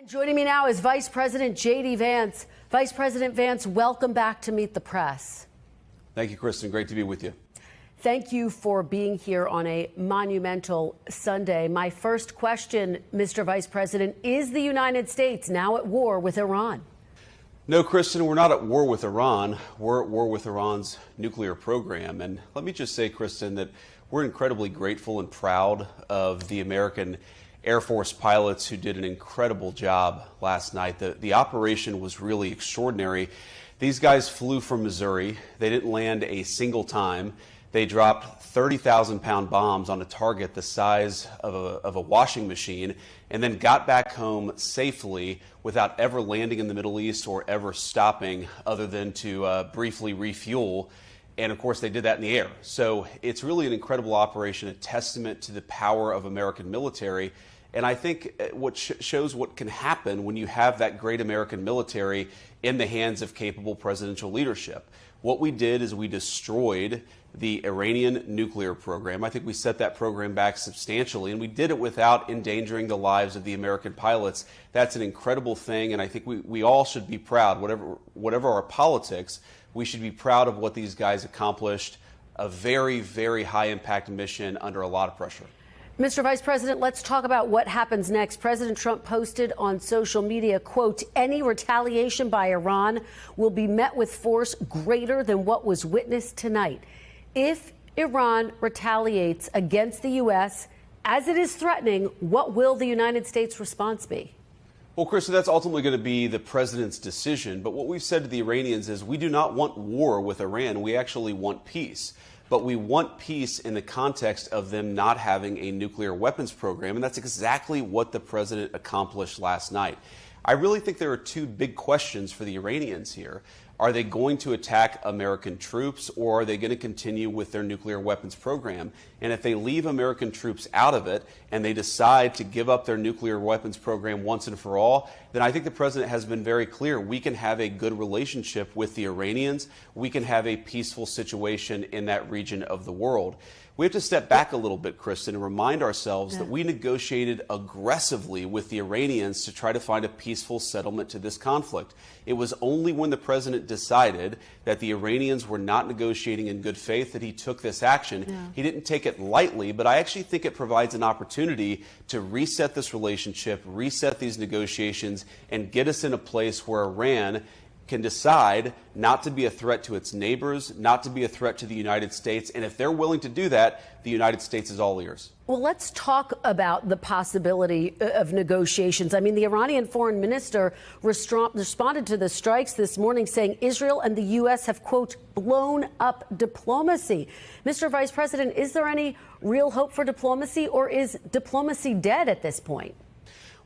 Joining me now is Vice President J.D. Vance. Vice President Vance, welcome back to Meet the Press. Thank you, Kristen. Great to be with you. Thank you for being here on a monumental Sunday. My first question, Mr. Vice President, is the United States now at war with Iran? No, Kristen, we're not at war with Iran. We're at war with Iran's nuclear program. And let me just say, Kristen, that we're incredibly grateful and proud of the American Air Force pilots who did an incredible job last night. The operation was really extraordinary. These guys flew from Missouri. They didn't land a single time. They dropped 30,000-pound bombs on a target the size of a washing machine and then got back home safely without ever landing in the Middle East or ever stopping other than to briefly refuel. And of course, they did that in the air. So it's really an incredible operation, a testament to the power of American military. And I think what shows what can happen when you have that great American military in the hands of capable presidential leadership. What we did is we destroyed the Iranian nuclear program. I think we set that program back substantially, and we did it without endangering the lives of the American pilots. That's an incredible thing, and I think we all should be proud. Whatever our politics, we should be proud of what these guys accomplished. A very, very high-impact mission under a lot of pressure. Mr. Vice President, let's talk about what happens next. President Trump posted on social media, quote, "Any retaliation by Iran will be met with force greater than what was witnessed tonight." If Iran retaliates against the U.S., as it is threatening, what will the United States response be? Well, Krista, that's ultimately going to be the president's decision. But what we've said to the Iranians is we do not want war with Iran. We actually want peace. But we want peace in the context of them not having a nuclear weapons program. And that's exactly what the president accomplished last night. I really think there are two big questions for the Iranians here. Are they going to attack American troops, or are they going to continue with their nuclear weapons program? And if they leave American troops out of it and they decide to give up their nuclear weapons program once and for all, then I think the president has been very clear. We can have a good relationship with the Iranians. We can have a peaceful situation in that region of the world. We have to step back a little bit, Kristen, and remind ourselves that we negotiated aggressively with the Iranians to try to find a peaceful settlement to this conflict. It was only when the president decided that the Iranians were not negotiating in good faith that he took this action. He didn't take it lightly, but I actually think it provides an opportunity to reset this relationship, reset these negotiations, and get us in a place where Iran can decide not to be a threat to its neighbors, not to be a threat to the United States. And if they're willing to do that, the United States is all ears. Well, let's talk about the possibility of negotiations. I mean, the Iranian foreign minister responded to the strikes this morning saying Israel and the U.S. have, quote, blown up diplomacy. Mr. Vice President, is there any real hope for diplomacy, or is diplomacy dead at this point?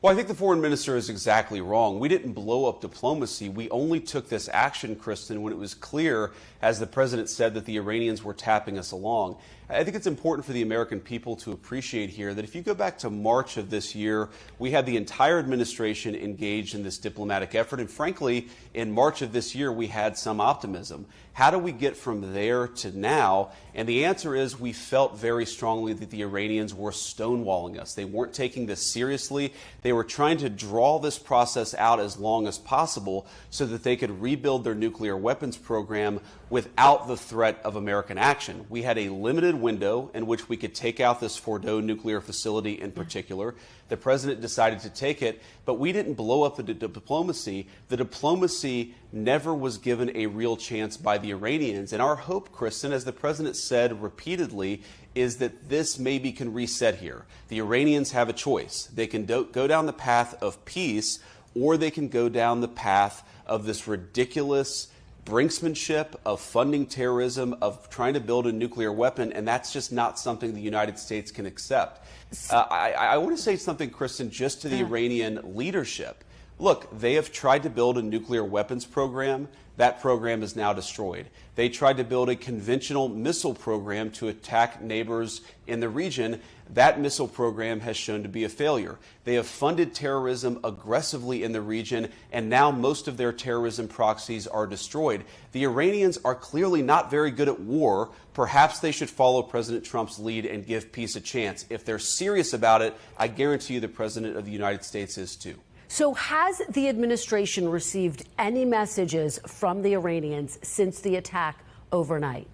Well, I think the foreign minister is exactly wrong. We didn't blow up diplomacy. We only took this action, Kristen, when it was clear, as the president said, that the Iranians were tapping us along. I think it's important for the American people to appreciate here that if you go back to March of this year, we had the entire administration engaged in this diplomatic effort. And frankly, in March of this year, we had some optimism. How do we get from there to now? And the answer is we felt very strongly that the Iranians were stonewalling us. They weren't taking this seriously. They were trying to draw this process out as long as possible so that they could rebuild their nuclear weapons program without the threat of American action. We had a limited window in which we could take out this Fordo nuclear facility in particular. The president decided to take it, but we didn't blow up the diplomacy. The diplomacy never was given a real chance by the Iranians. And our hope, Kristen, as the president said repeatedly, is that this maybe can reset here. The Iranians have a choice. They can go down the path of peace, or they can go down the path of this ridiculous brinksmanship, of funding terrorism, of trying to build a nuclear weapon, and that's just not something the United States can accept. I want to say something, Kristen, just to the Iranian leadership. Look, they have tried to build a nuclear weapons program. That program is now destroyed. They tried to build a conventional missile program to attack neighbors in the region. That missile program has shown to be a failure. They have funded terrorism aggressively in the region, and now most of their terrorism proxies are destroyed. The Iranians are clearly not very good at war. Perhaps they should follow President Trump's lead and give peace a chance. If they're serious about it, I guarantee you the President of the United States is too. So has the administration received any messages from the Iranians since the attack overnight?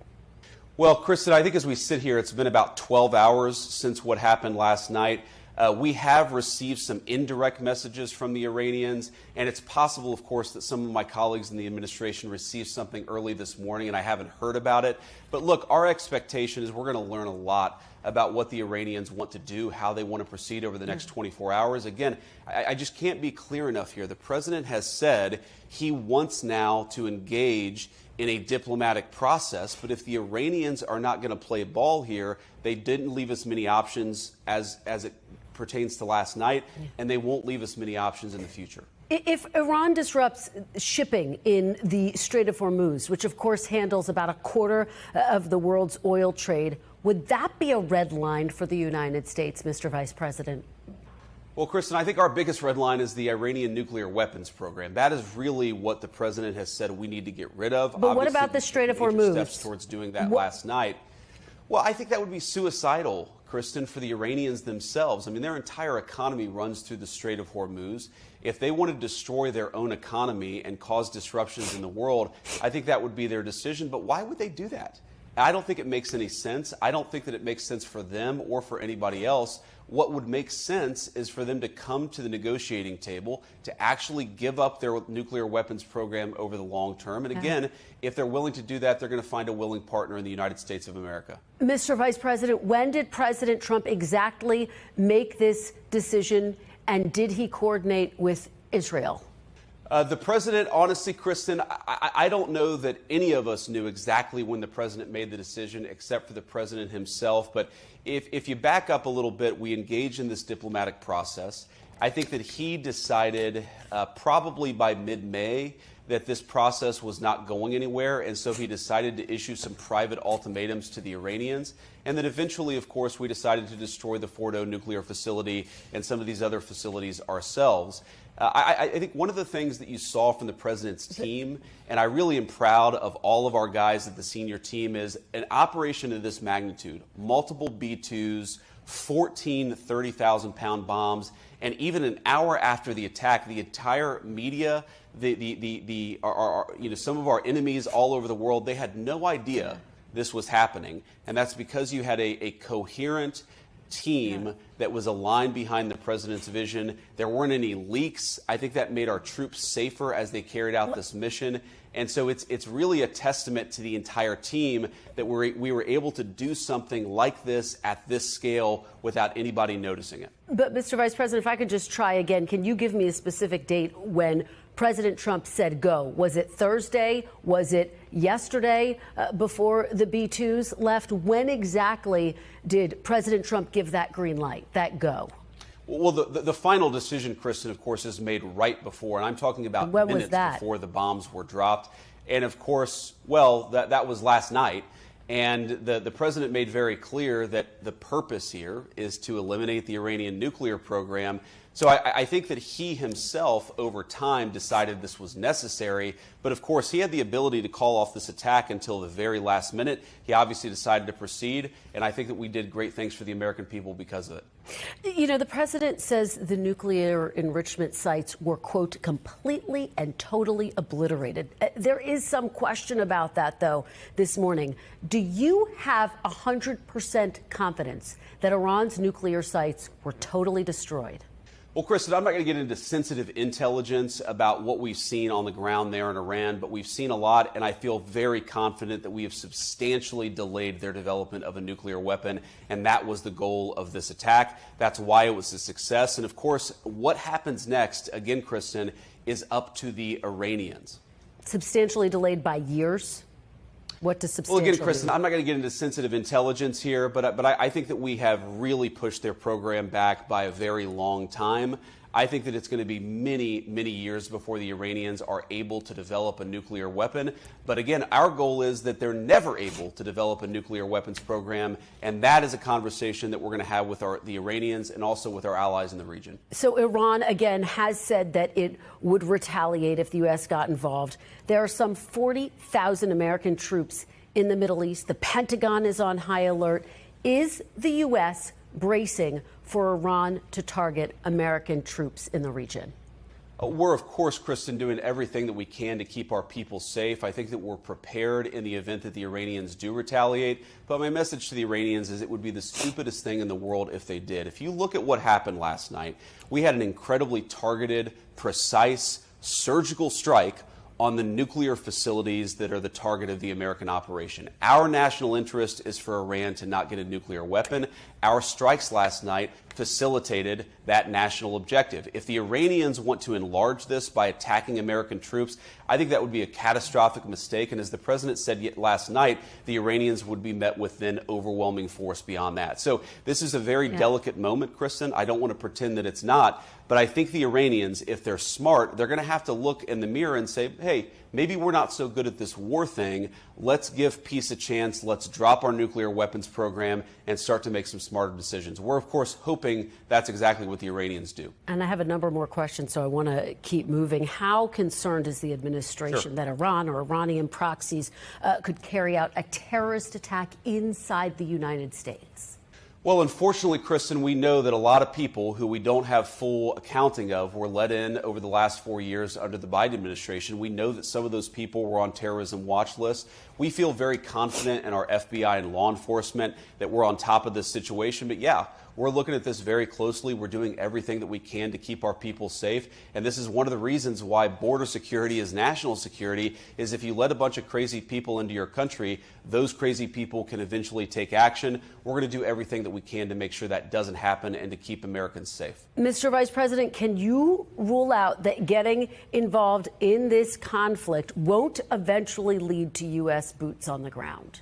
Well, Kristen, I think as we sit here, it's been about 12 hours since what happened last night. We have received some indirect messages from the Iranians, and it's possible, of course, that some of my colleagues in the administration received something early this morning, and I haven't heard about it. But look, our expectation is we're going to learn a lot about what the Iranians want to do, how they want to proceed over the next 24 hours. Again, I just can't be clear enough here. The president has said he wants now to engage in a diplomatic process, but if the Iranians are not going to play ball here, they didn't leave us many options as it pertains to last night, and they won't leave us many options in the future. If Iran disrupts shipping in the Strait of Hormuz, which of course handles about a quarter of the world's oil trade, would that be a red line for the United States, Mr. Vice President? Well, Kristen, I think our biggest red line is the Iranian nuclear weapons program. That is really what the president has said we need to get rid of. But what about the Strait of Hormuz? Steps towards doing that last night. Well, I think that would be suicidal, Kristen, for the Iranians themselves. I mean, their entire economy runs through the Strait of Hormuz. If they want to destroy their own economy and cause disruptions in the world, I think that would be their decision. But why would they do that? I don't think it makes any sense. I don't think that it makes sense for them or for anybody else. What would make sense is for them to come to the negotiating table, to actually give up their nuclear weapons program over the long term. And again, if they're willing to do that, they're going to find a willing partner in the United States of America. Mr. Vice President, when did President Trump exactly make this decision, and did he coordinate with Israel? The president, honestly, Kristen, I don't know that any of us knew exactly when the president made the decision, except for the president himself. But if you back up a little bit, we engaged in this diplomatic process. I think that he decided probably by mid-May that this process was not going anywhere, and so he decided to issue some private ultimatums to the Iranians. And then eventually, of course, we decided to destroy the Fordo nuclear facility and some of these other facilities ourselves. I think one of the things that you saw from the president's team, and I really am proud of all of our guys at the senior team, is an operation of this magnitude, multiple B-2s, 14 30,000-pound bombs, and even an hour after the attack, the entire media, some of our enemies all over the world, they had no idea this was happening. And that's because you had a coherent team that was aligned behind the president's vision. There weren't any leaks. I think that made our troops safer as they carried out this mission. And so it's really a testament to the entire team that we were able to do something like this at this scale without anybody noticing it. But, Mr. Vice President, if I could just try again, can you give me a specific date when President Trump said go? Was it Thursday? Was it yesterday before the B-2s left? When exactly did President Trump give that green light, that go? Well, the final decision, Kristen, of course, is made right before, and I'm talking about minutes before the bombs were dropped. And of course, well, that was last night. And the president made very clear that the purpose here is to eliminate the Iranian nuclear program. So I think that he himself, over time, decided this was necessary. But of course, he had the ability to call off this attack until the very last minute. He obviously decided to proceed. And I think that we did great things for the American people because of it. You know, the president says the nuclear enrichment sites were, quote, completely and totally obliterated. There is some question about that, though, this morning. Do you have 100% confidence that Iran's nuclear sites were totally destroyed? Well, Kristen, I'm not going to get into sensitive intelligence about what we've seen on the ground there in Iran, but we've seen a lot, and I feel very confident that we have substantially delayed their development of a nuclear weapon, and that was the goal of this attack. That's why it was a success. And of course, what happens next, again, Kristen, is up to the Iranians. Substantially delayed by years? What does substantial Well, again, Kristen, mean? I'm not going to get into sensitive intelligence here, but I think that we have really pushed their program back by a very long time. I think that it's going to be many, many years before the Iranians are able to develop a nuclear weapon. But again, our goal is that they're never able to develop a nuclear weapons program, and that is a conversation that we're going to have with the Iranians and also with our allies in the region. So Iran, again, has said that it would retaliate if the U.S. got involved. There are some 40,000 American troops in the Middle East. The Pentagon is on high alert. Is the U.S. bracing for Iran to target American troops in the region? We're, of course, Kristen, doing everything that we can to keep our people safe. I think that we're prepared in the event that the Iranians do retaliate. But my message to the Iranians is it would be the stupidest thing in the world if they did. If you look at what happened last night, we had an incredibly targeted, precise, surgical strike on the nuclear facilities that are the target of the American operation. Our national interest is for Iran to not get a nuclear weapon. Our strikes last night facilitated that national objective. If the Iranians want to enlarge this by attacking American troops, I think that would be a catastrophic mistake. And as the president said last night, the Iranians would be met with then overwhelming force beyond that. So this is a very delicate moment, Kristen. I don't want to pretend that it's not. But I think the Iranians, if they're smart, they're going to have to look in the mirror and say, hey, maybe we're not so good at this war thing. Let's give peace a chance. Let's drop our nuclear weapons program and start to make some smarter decisions. We're, of course, hoping that's exactly what the Iranians do. And I have a number more questions, so I want to keep moving. How concerned is the administration that Iran or Iranian proxies could carry out a terrorist attack inside the United States? Well, unfortunately, Kristen, we know that a lot of people who we don't have full accounting of were let in over the last 4 years under the Biden administration. We know that some of those people were on terrorism watch lists. We feel very confident in our FBI and law enforcement that we're on top of this situation. But yeah, we're looking at this very closely. We're doing everything that we can to keep our people safe. And this is one of the reasons why border security is national security, is if you let a bunch of crazy people into your country, those crazy people can eventually take action. We're going to do everything that we can to make sure that doesn't happen and to keep Americans safe. Mr. Vice President, can you rule out that getting involved in this conflict won't eventually lead to U.S. boots on the ground?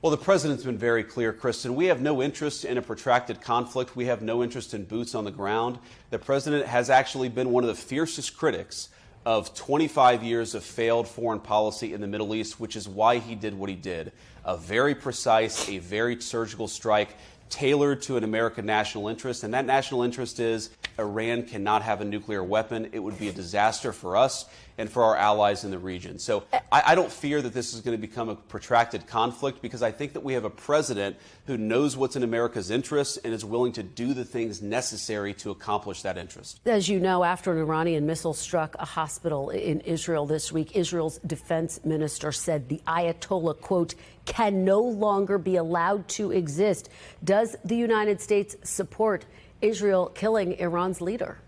Well, the president's been very clear, Kristen. We have no interest in a protracted conflict. We have no interest in boots on the ground. The president has actually been one of the fiercest critics of 25 years of failed foreign policy in the Middle East, which is why he did what he did. A very precise, a very surgical strike tailored to an American national interest. And that national interest is Iran cannot have a nuclear weapon. It would be a disaster for us and for our allies in the region. So I don't fear that this is going to become a protracted conflict, because I think that we have a president who knows what's in America's interests and is willing to do the things necessary to accomplish that interest. As you know, after an Iranian missile struck a hospital in Israel this week, Israel's defense minister said the Ayatollah, quote, can no longer be allowed to exist. Does the United States support Israel killing Iran's leader?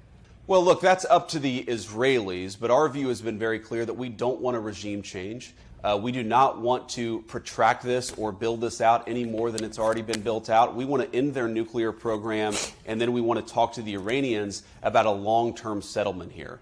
Well, look, that's up to the Israelis, but our view has been very clear that we don't want a regime change. We do not want to protract this or build this out any more than it's already been built out. We want to end their nuclear program, and then we want to talk to the Iranians about a long-term settlement here.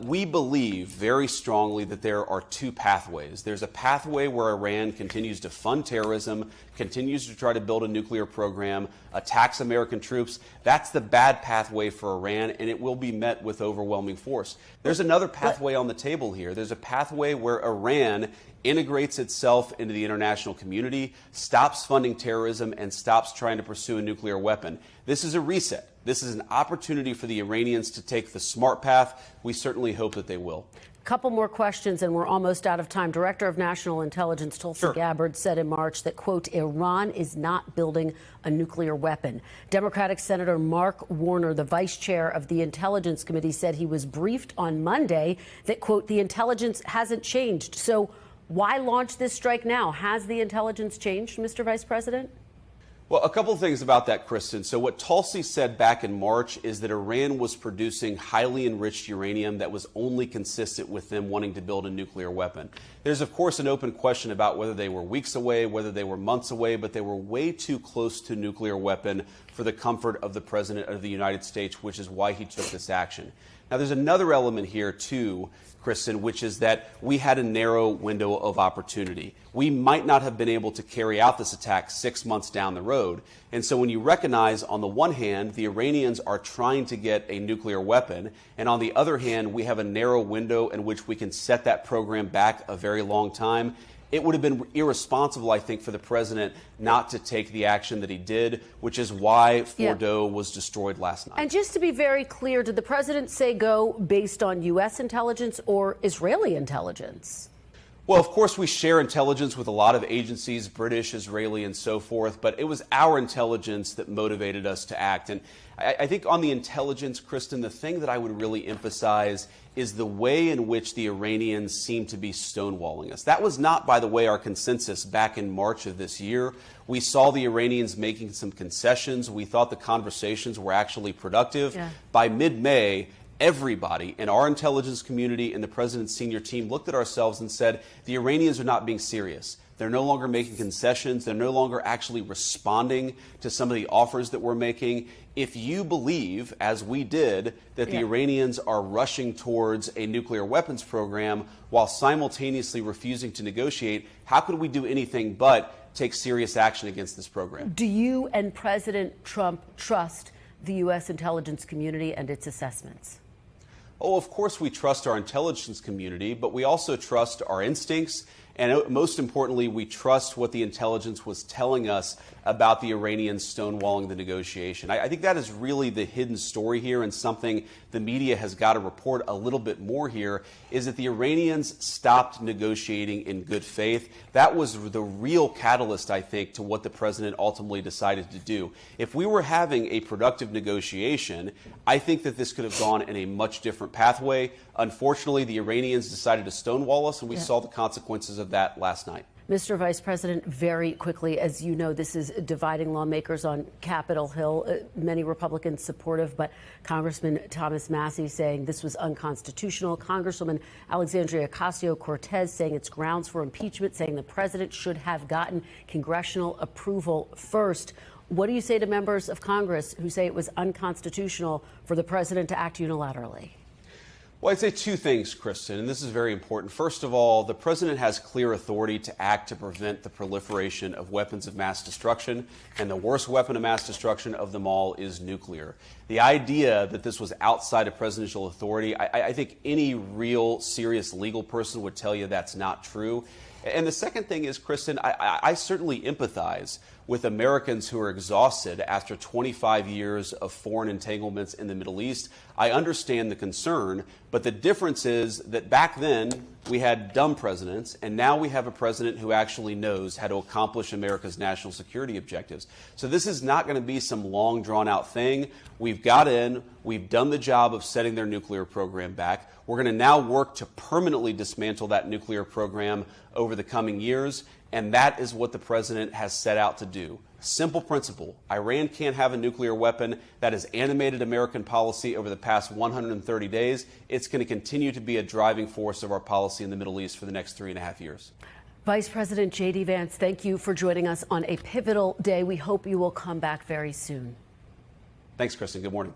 We believe very strongly that there are two pathways. There's a pathway where Iran continues to fund terrorism, continues to try to build a nuclear program, attacks American troops. That's the bad pathway for Iran, and it will be met with overwhelming force. There's another pathway on the table here. There's a pathway where Iran integrates itself into the international community, stops funding terrorism, and stops trying to pursue a nuclear weapon. This is a reset. This is an opportunity for the Iranians to take the smart path. We certainly hope that they will. Couple more questions, and we're almost out of time. Director of National Intelligence Tulsi Gabbard said in March that, quote, Iran is not building a nuclear weapon. Democratic Senator Mark Warner, the vice chair of the Intelligence Committee, said he was briefed on Monday that, quote, the intelligence hasn't changed. So why launch this strike now? Has the intelligence changed, Mr. Vice President? Well, a couple of things about that, Kristen. So what Tulsi said back in March is that Iran was producing highly enriched uranium that was only consistent with them wanting to build a nuclear weapon. There's, of course, an open question about whether they were weeks away, whether they were months away, but they were way too close to a nuclear weapon for the comfort of the President of the United States, which is why he took this action. Now, there's another element here, too, Kristen, which is that we had a narrow window of opportunity. We might not have been able to carry out this attack 6 months down the road. And so when you recognize, on the one hand, the Iranians are trying to get a nuclear weapon, and on the other hand, we have a narrow window in which we can set that program back a very long time, it would have been irresponsible, I think, for the president not to take the action that he did, which is why Fordo was destroyed last night. And just to be very clear, did the president say go based on U.S. intelligence or Israeli intelligence? Well, of course, we share intelligence with a lot of agencies, British, Israeli, and so forth, but it was our intelligence that motivated us to act. And I think on the intelligence, Kristen, the thing that I would really emphasize is the way in which the Iranians seem to be stonewalling us. That was not, by the way, our consensus back in March of this year. We saw the Iranians making some concessions. We thought the conversations were actually productive. Yeah. By mid-May, everybody in our intelligence community and the president's senior team looked at ourselves and said, the Iranians are not being serious. They're no longer making concessions. They're no longer actually responding to some of the offers that we're making. If you believe, as we did, that the Iranians are rushing towards a nuclear weapons program while simultaneously refusing to negotiate, how could we do anything but take serious action against this program? Do you and President Trump trust the U.S. intelligence community and its assessments? Oh, of course we trust our intelligence community, but we also trust our instincts. And most importantly, we trust what the intelligence was telling us about the Iranians stonewalling the negotiation. I think that is really the hidden story here, and something the media has got to report a little bit more here, is that the Iranians stopped negotiating in good faith. That was the real catalyst, I think, to what the president ultimately decided to do. If we were having a productive negotiation, I think that this could have gone in a much different pathway. Unfortunately, the Iranians decided to stonewall us, and we saw the consequences of that last night. Mr. Vice President, very quickly, as you know, this is dividing lawmakers on Capitol Hill. Many Republicans supportive, but Congressman Thomas Massie saying this was unconstitutional. Congresswoman Alexandria Ocasio-Cortez saying it's grounds for impeachment, saying the president should have gotten congressional approval first. What do you say to members of Congress who say it was unconstitutional for the president to act unilaterally? Well, I'd say two things, Kristen, and this is very important. First of all, the president has clear authority to act to prevent the proliferation of weapons of mass destruction, and the worst weapon of mass destruction of them all is nuclear. The idea that this was outside of presidential authority, I think any real serious legal person would tell you that's not true. And the second thing is, Kristen, I certainly empathize with Americans who are exhausted after 25 years of foreign entanglements in the Middle East. I understand the concern, but the difference is that back then we had dumb presidents, and now we have a president who actually knows how to accomplish America's national security objectives. So this is not going to be some long, drawn-out thing. We've got in, we've done the job of setting their nuclear program back. We're going to now work to permanently dismantle that nuclear program over the coming years, and that is what the president has set out to do. Simple principle. Iran can't have a nuclear weapon. That has animated American policy over the past 130 days. It's going to continue to be a driving force of our policy in the Middle East for the next 3.5 years. Vice President J.D. Vance, thank you for joining us on a pivotal day. We hope you will come back very soon. Thanks, Kristen. Good morning.